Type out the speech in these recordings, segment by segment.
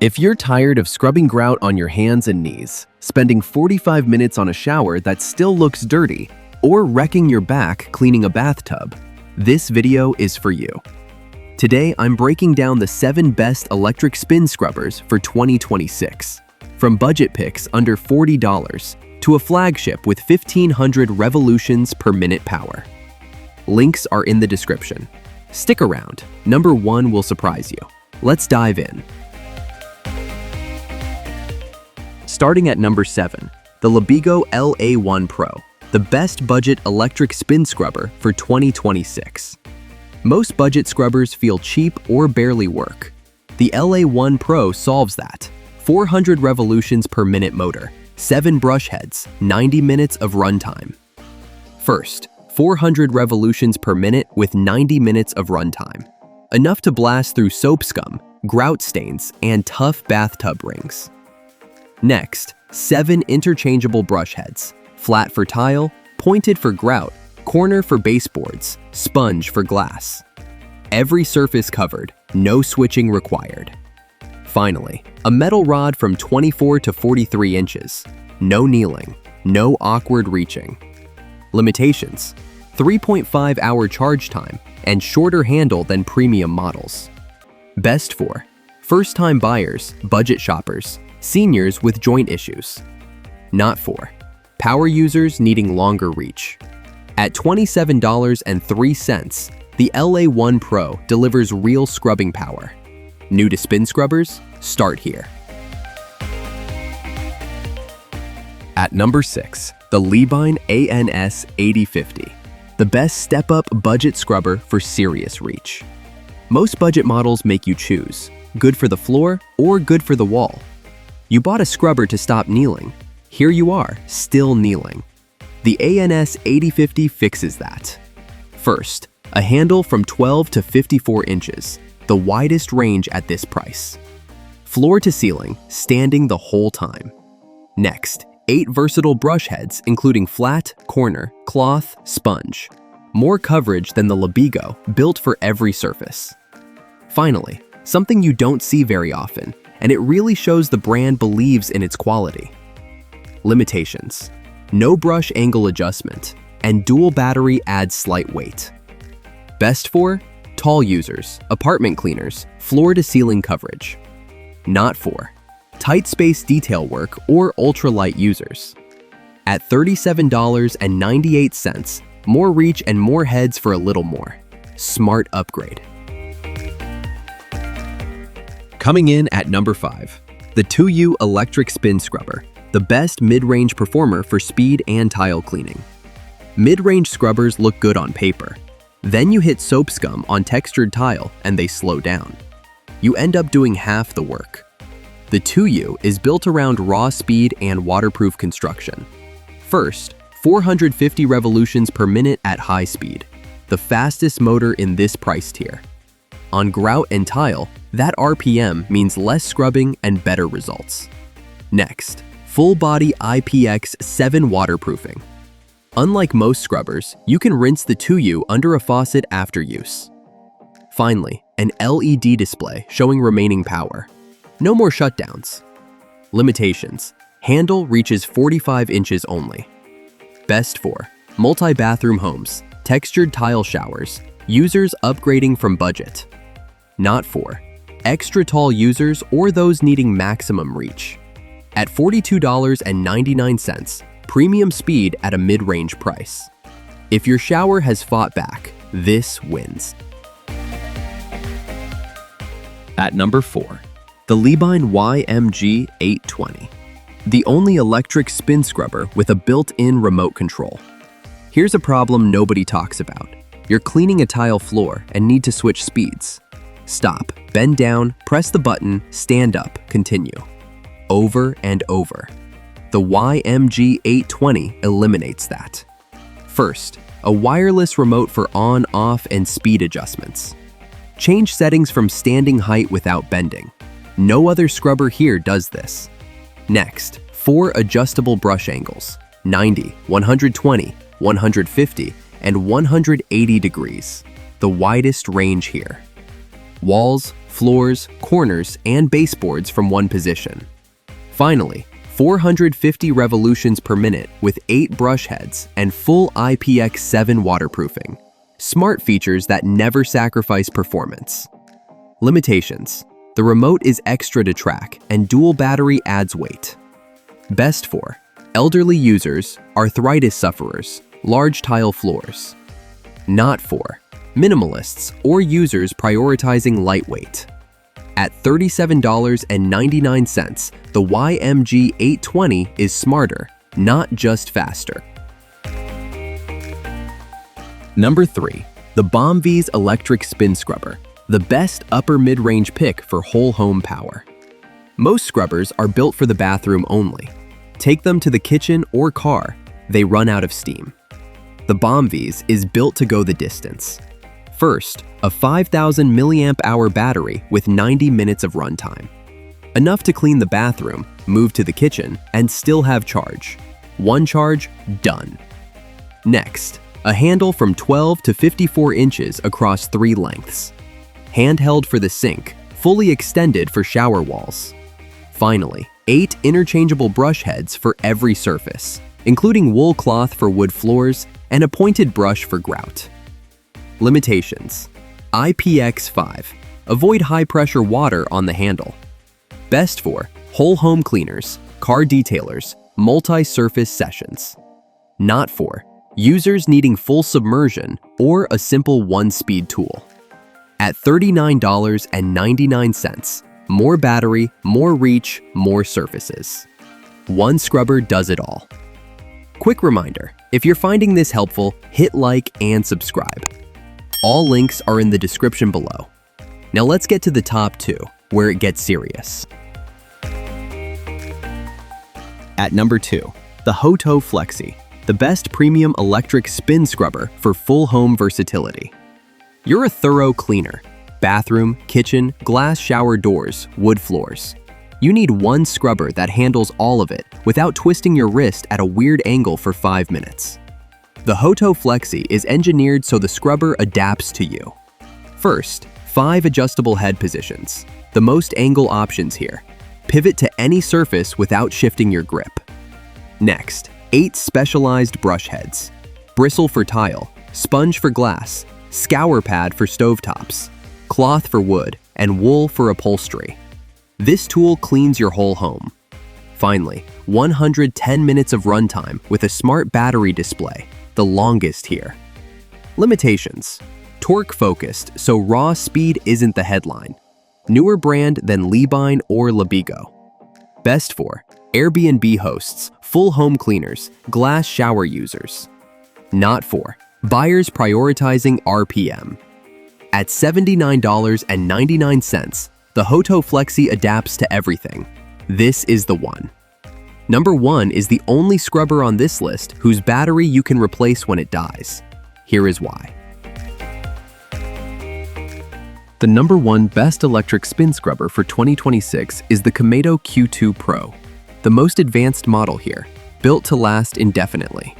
If you're tired of scrubbing grout on your hands and knees, spending 45 minutes on a shower that still looks dirty, or wrecking your back cleaning a bathtub, this video is for you. Today, I'm breaking down the 7 best electric spin scrubbers for 2026. From budget picks under $40 to a flagship with 1,500 revolutions per minute power. Links are in the description. Stick around. Number 1 will surprise you. Let's dive in. Starting at number 7, the Labigo LA1 Pro, the best budget electric spin scrubber for 2026. Most budget scrubbers feel cheap or barely work. The LA1 Pro solves that. 400 revolutions per minute motor, 7 brush heads, 90 minutes of runtime. First, 400 revolutions per minute with 90 minutes of runtime. Enough to blast through soap scum, grout stains, and tough bathtub rings. Next, 7 interchangeable brush heads, flat for tile, pointed for grout, corner for baseboards, sponge for glass. Every surface covered, no switching required. Finally, a metal rod from 24 to 43 inches. No kneeling, no awkward reaching. Limitations: 3.5-hour charge time and shorter handle than premium models. Best for first-time buyers, budget shoppers, seniors with joint issues. Not for power users needing longer reach. At $27.03, the LA1 Pro delivers real scrubbing power. New to spin scrubbers? Start here. At number 6, the Leebein ANS850, the best step-up budget scrubber for serious reach. Most budget models make you choose, good for the floor or good for the wall. You bought a scrubber to stop kneeling. Here you are, still kneeling. The ANS850 fixes that. First, a handle from 12 to 54 inches, the widest range at this price. Floor to ceiling, standing the whole time. Next, 8 versatile brush heads including flat, corner, cloth, sponge. More coverage than the Labigo, built for every surface. Finally, something you don't see very often, and it really shows the brand believes in its quality. Limitations: no brush angle adjustment, and dual battery adds slight weight. Best for tall users, apartment cleaners, floor-to-ceiling coverage. Not for tight space detail work or ultralight users. At $37.98, more reach and more heads for a little more. Smart upgrade. Coming in at number 5, the TUYU Electric Spin Scrubber, the best mid-range performer for speed and tile cleaning. Mid-range scrubbers look good on paper. Then you hit soap scum on textured tile and they slow down. You end up doing half the work. The TUYU is built around raw speed and waterproof construction. First, 450 revolutions per minute at high speed, the fastest motor in this price tier. On grout and tile, that RPM means less scrubbing and better results. Next, full body IPX7 waterproofing. Unlike most scrubbers, you can rinse the TUYU under a faucet after use. Finally, an LED display showing remaining power. No more shutdowns. Limitations: handle reaches 45 inches only. Best for multi-bathroom homes, textured tile showers, users upgrading from budget. Not for extra tall users or those needing maximum reach. At $42.99, premium speed at a mid-range price. If your shower has fought back, this wins. At number 4, the Leebein YMG820, the only electric spin scrubber with a built-in remote control. Here's a problem nobody talks about. You're cleaning a tile floor and need to switch speeds. Stop, bend down, press the button, stand up, continue. Over and over. The YMG820 eliminates that. First, a wireless remote for on, off, and speed adjustments. Change settings from standing height without bending. No other scrubber here does this. Next, 4 adjustable brush angles, 90, 120, 150, and 180 degrees, the widest range here. Walls, floors, corners, and baseboards from one position. Finally, 450 revolutions per minute with 8 brush heads and full IPX7 waterproofing. Smart features that never sacrifice performance. Limitations: the remote is extra to track and dual battery adds weight. Best for elderly users, arthritis sufferers, large tile floors. Not for minimalists or users prioritizing lightweight. At $37.99, the YMG820 is smarter, not just faster. Number 3. The Bombve's Electric Spin Scrubber, the best upper mid-range pick for whole home power. Most scrubbers are built for the bathroom only. Take them to the kitchen or car, they run out of steam. The Bombve's is built to go the distance. First, a 5,000 mAh battery with 90 minutes of runtime. Enough to clean the bathroom, move to the kitchen, and still have charge. One charge, done. Next, a handle from 12 to 54 inches across 3 lengths. Handheld for the sink, fully extended for shower walls. Finally, 8 interchangeable brush heads for every surface, including wool cloth for wood floors and a pointed brush for grout. Limitations: IPX5. Avoid high-pressure water on the handle. Best for whole home cleaners, car detailers, multi-surface sessions. Not for users needing full submersion or a simple one-speed tool. At $39.99, more battery, more reach, more surfaces. One scrubber does it all. Quick reminder, if you're finding this helpful, hit like and subscribe. All links are in the description below. Now let's get to the top 2, where it gets serious. At number 2, the HOTO Flexi, the best premium electric spin scrubber for full home versatility. You're a thorough cleaner. Bathroom, kitchen, glass shower doors, wood floors. You need one scrubber that handles all of it without twisting your wrist at a weird angle for 5 minutes. The HOTO Flexi is engineered so the scrubber adapts to you. First, 5 adjustable head positions. The most angle options here. Pivot to any surface without shifting your grip. Next, 8 specialized brush heads. Bristle for tile, sponge for glass, scour pad for stovetops, cloth for wood, and wool for upholstery. This tool cleans your whole home. Finally, 110 minutes of runtime with a smart battery display, the longest here. Limitations: torque focused, so raw speed isn't the headline. Newer brand than Leebein or LABIGO. Best for Airbnb hosts, full home cleaners, glass shower users. Not for buyers prioritizing RPM. At $79.99, the HOTO Flexi adapts to everything. This is the one. Number 1 is the only scrubber on this list whose battery you can replace when it dies. Here is why. The number 1 best electric spin scrubber for 2026 is the Qimedo Q2 Pro, the most advanced model here, built to last indefinitely.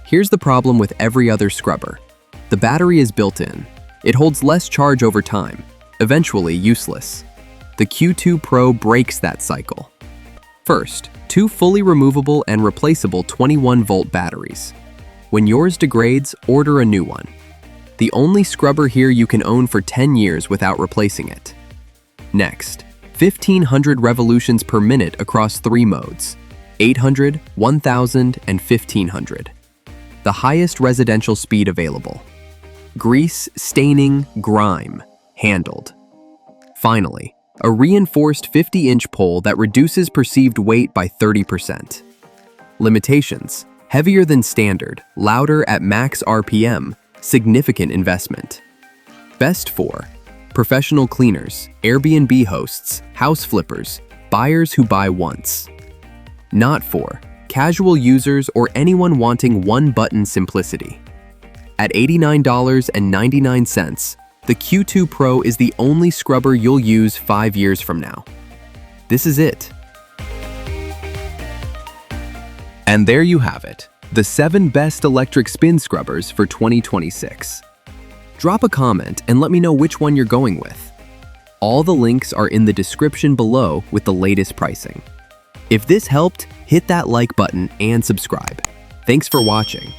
Here's the problem with every other scrubber. The battery is built in. It holds less charge over time, eventually useless. The Q2 Pro breaks that cycle. First, 2 fully removable and replaceable 21-volt batteries. When yours degrades, order a new one. The only scrubber here you can own for 10 years without replacing it. Next, 1,500 revolutions per minute across 3 modes, 800, 1,000, and 1,500. The highest residential speed available. Grease, staining, grime, handled. Finally, a reinforced 50-inch pole that reduces perceived weight by 30%. Limitations: heavier than standard, louder at max RPM, significant investment. Best for professional cleaners, Airbnb hosts, house flippers, buyers who buy once. Not for casual users or anyone wanting one-button simplicity. At $89.99, the Q2 Pro is the only scrubber you'll use 5 years from now. This is it. And there you have it, the 7 best electric spin scrubbers for 2026. Drop a comment and let me know which one you're going with. All the links are in the description below with the latest pricing. If this helped, hit that like button and subscribe. Thanks for watching.